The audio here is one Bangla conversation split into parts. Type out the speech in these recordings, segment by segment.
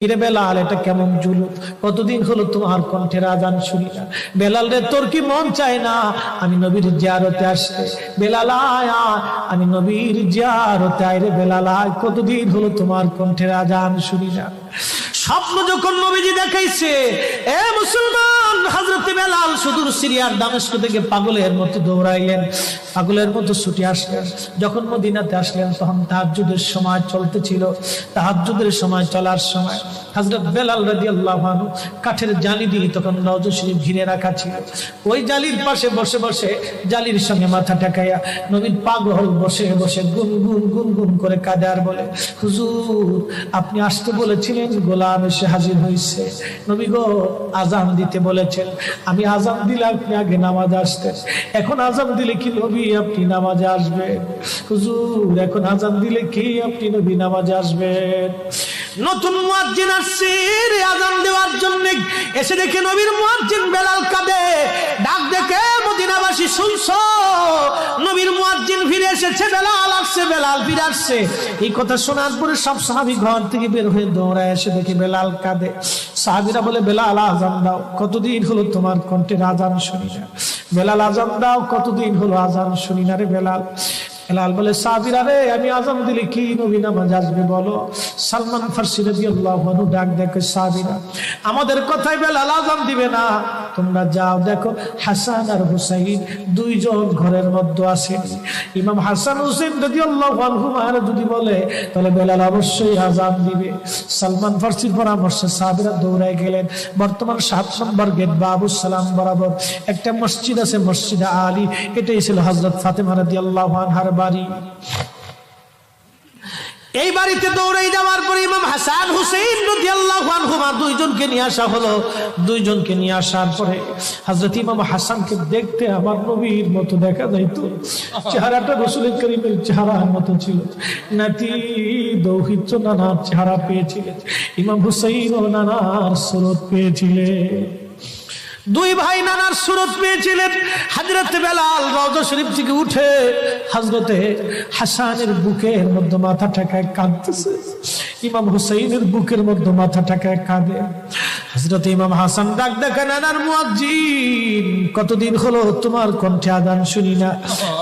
রে বেলাল, এটা কেমন জুলুম, কতদিন হলো তোমার কণ্ঠের আজান শুনি না। বেলাল রে, তোর কি মন চায় না আমি নবীর জিয়ারতে আসতে? বেলাল আয়, আমি নবীর জিয়ারতে আয় রে বেলাল আয়, কতদিন হলো তোমার কণ্ঠের আজান শুনি না। স্বপ্ন যখন নবীজি দেখাইছে, এ মুসলমান, হযরত বেলাল সুদূর সিরিয়ার দামেস্ক থেকে পাগলের মতো দৌড়াইলেন, পাগলের মতো ছুটে আসলেন। যখন মদিনাতে আসলেন তখন তাহাজ্জুদের সময় চলতেছিল। তাহাজ্জুদের সময় চলার সময় হযরত বেলাল রাদিয়াল্লাহু আনহু কাঠের জালি দিয়ে তখন রওজা শরীফ ঘিরে রাখা ছিল। ওই জালির পাশে বসে বসে জালির সঙ্গে মাথা ঠেকাইয়া নবীর পাগল বসে বসে গুনগুন গুনগুন করে কাঁদে আর বলে, হুজুর আপনি আসতে বলেছিলেন, গোলাম এসে হাজির হয়েছে। নবী গো, আজান দিতে বলেছেন, আমি আজান দিলে আপনি আগে নামাজ আসতেন, এখন আজান দিলে কি নবী আপনি নামাজে আসবেন? হুজুর এখন আজান দিলে কি আপনি নবী নামাজে আসবেন? নতুন মুয়াজ্জিন আসছে আজান দেওয়ার জন্য, এসে দেখে নবীর মুয়াজ্জিন বেলাল কাঁদে। ডাক দেখে মদিনাবাসী শুনছো, নবীর মুয়াজ্জিন ফিরে এসেছে, বেলাল আসছে, বেলাল ফিরে আসছে। এই কথা শোনার পরে সব সাহাবী ঘর থেকে বের হয়ে দৌড়ায় এসে দেখে বেলাল কাঁদে। সাহাবীরা বলে, বেলাল আজান দাও, কতদিন হলো তোমার কণ্ঠের আজান শুনি না। বেলাল আজান দাও, কতদিন হলো আজান শুনি না রে বেলাল। বেলাল বলে, সাহাবীরা রে, আমি আজান দিলে কি নবী নামাজ আসবে বলো? সালমান ফারসি রাদিয়াল্লাহু আনহু ডাক দেখে, সাহাবীরা আমাদের কথাই বেলাল আজান দিবে না, তোমরা যাও দেখো হাসান আর হুসাইন দুইজন ঘরের মধ্যে আছেন। ইমাম হাসান হুসাইন রাদিয়াল্লাহু আনহুমা যদি বলে তাহলে বেলাল অবশ্যই আজান দিবে। সালমান ফারসির পরামর্শে সাহাবীরা দৌড়ায় গেলেন। বর্তমান 7 নম্বর গেট বাবুস সালাম বরাবর একটা মসজিদ আছে, মসজিদে আলী। এটাই ছিল হযরত ফাতেমা রাদিয়াল্লাহু আনহার বাড়ি। এই বাড়িতে দৌড়ে যাওয়ার পরে ইমাম হাসান হুসাইন রাদিয়াল্লাহু আনহুমা দুইজনকে নিয়ে আসা হলো। দুইজনকে নিয়ে আসার পরে হযরত ইমাম হাসানকে দেখতে আমার নবীর মতো দেখা যাইতো, চেহারাটা রাসূল করিমের চেহারার মতো ছিল। নাতি দৌহিত্র নানার চেহারা পেয়েছিলেন, ইমাম হুসাইন ও নানার সুরত পেয়েছিলেন। দুই ভাই নানার সুরত পেয়েছিলেন। হযরত বেলাল রওজা শরীফ থেকে উঠে হযরতে হাসানের বুকের মধ্যে মাথা ঠেকায় কাঁদতেছে, ইমাম হুসাইনের বুকের মধ্যে মাথা ঠেকায় কাঁদে। হযরত ইমাম হাসান ডাক দেখে, নানার মুয়াজ্জিন, কতদিন হলো তোমার কণ্ঠে আজান শুনি না।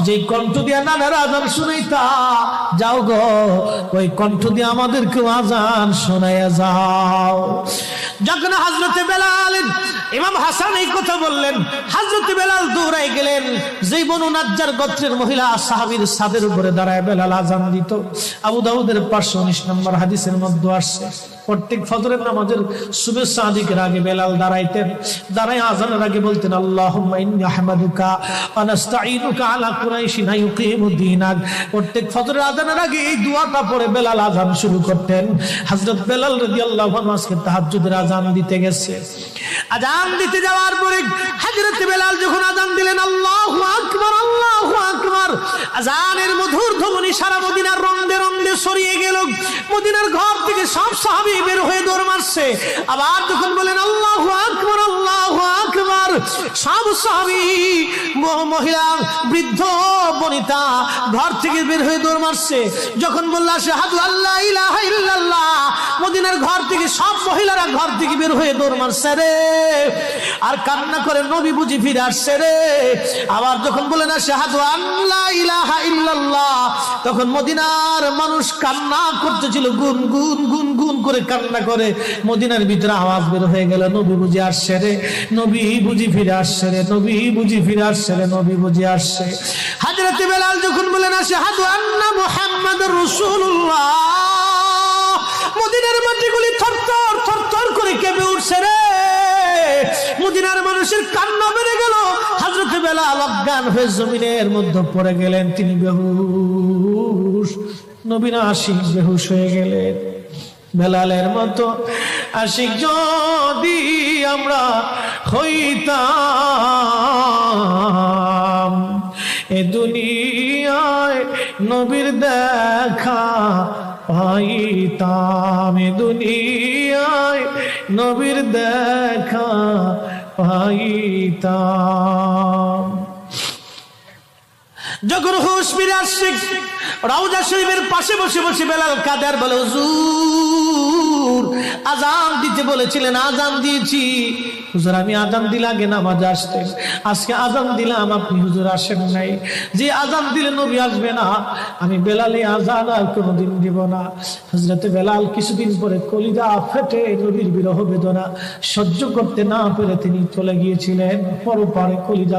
যে কণ্ঠ দিয়া নানার আজান শুনাইতা, যাও গো ওই কণ্ঠ দিয়ে আমাদেরকে আজান শোনাইয়া যাও। যখন হযরতে বেলাল ইমাম হাসান এই কথা বললেন, হযরত বেলাল দৌড়ায় গেলেন। যেই বনু নাজ্জার গোত্রের মহিলা সাহাবীর ছাদের উপরে দাঁড়ায় বেলাল আজান দিত। আবু দাউদের 519 নম্বর হাদিসের মধ্যে আসছে, প্রত্যেক ফজরের নামাজের সুবহ সাদিকের আগে বেলাল দাঁড়াইতেন। দাঁড়ায় আজানের আগে বলতেন, আল্লাহুম্মা ইন্নী আহমাদুকা ওয়া নাস্তাঈনুকা আলা কুরাইশিন ইউকিমুদ্দীনাক। প্রত্যেক ফজরের আজানের আগে এই দোয়াটা পড়ে বেলাল আজান শুরু করতেন। হযরত বেলাল রাদিয়াল্লাহু আনহু আজকে তাহাজ্জুদের আজান দিতে গেছে। আজান দিতে যাওয়ার পরে হযরত বেলাল যখন আজান দিলেন, আল্লাহু আকবার, আল্লাহু আকবার, আজানের মধুর ধ্বনি সারা মদিনার রন্দে রন্দে ছড়িয়ে গেল। মদিনার ঘর থেকে সব সাহাবী বের হয়ে দৌড় মারছে। আবার যখন বলেন আল্লাহু আকবার, আল্লাহু আকবার, সব সাহাবী, মহিলা, বৃদ্ধ, বনিতা ঘর থেকে বের হয়ে দৌড় মারছে। যখন বলল আশহাদু আল্লা ইলাহা ইল্লাল্লাহ, মদিনার ঘর থেকে সব মহিলারা ঘর থেকে বের হয়ে দৌড় মারছে রে, আর কান্না করে, নবী বুঝি ফিরে আসছে রে। আবার যখন বলেন আশহাদু আল্লা ইলাহা ইল্লাল্লাহ, তখন মদিনার মানুষ কান্না করতেছিল, গুন গুন গুন গুন করে কান্না করে। মদিনার ভিতরে আওয়াজ বের হয়ে গেল, নবী বুঝি আসছে রে, নবী বুঝি ফিরে আসছে রে, নবী বুঝি ফিরে আসছে রে, নবী বুঝি আসছে। হযরত বেলাল যখন বলেন আশহাদু আন্না মুহাম্মাদুর রাসূলুল্লাহ, মদিনার মাটিগুলি থরথর থরথর করে কেঁপে উঠছে রে। মদিনার মানুষের কান্না বেড়ে গেল। হযরত বেলাল অজ্ঞান হয়ে জমিনের মধ্যে পড়ে গেলেন, তিনি বেহুশ। নবীর আশিক বেহুশ হয়ে গেলেন। বেলালের মতো আশিক যদি আমরা হইতাম, এ দুনিয়ায় নবীর দেখা পাইতাম, এ দুনিয়ায় নবীর দেখা পাইতাম। যখন হুশ ফিরে আসছে, রওজা শরীফের পাশে বসে বসে বেলাল কাদের বলে, হুজুর হুজুর আজান দিতে বলেছিলেন, আজান দিয়েছি হুজুর, আমি আজান দিলে আগে নামাজে আসতেন, আজকে আজান দিলাম আপনি হুজুর আসেন নাই। যে আজান দিলে নবী আসবে না, আমি বেলালে আজান আর কোনোদিন দিব না। হযরতে বেলাল কিছুদিন পরে কলিজা ফেটে নবীর বিরহ বেদনা সহ্য করতে না পেরে তিনি চলে গিয়েছিলেন পরপারে কলিজা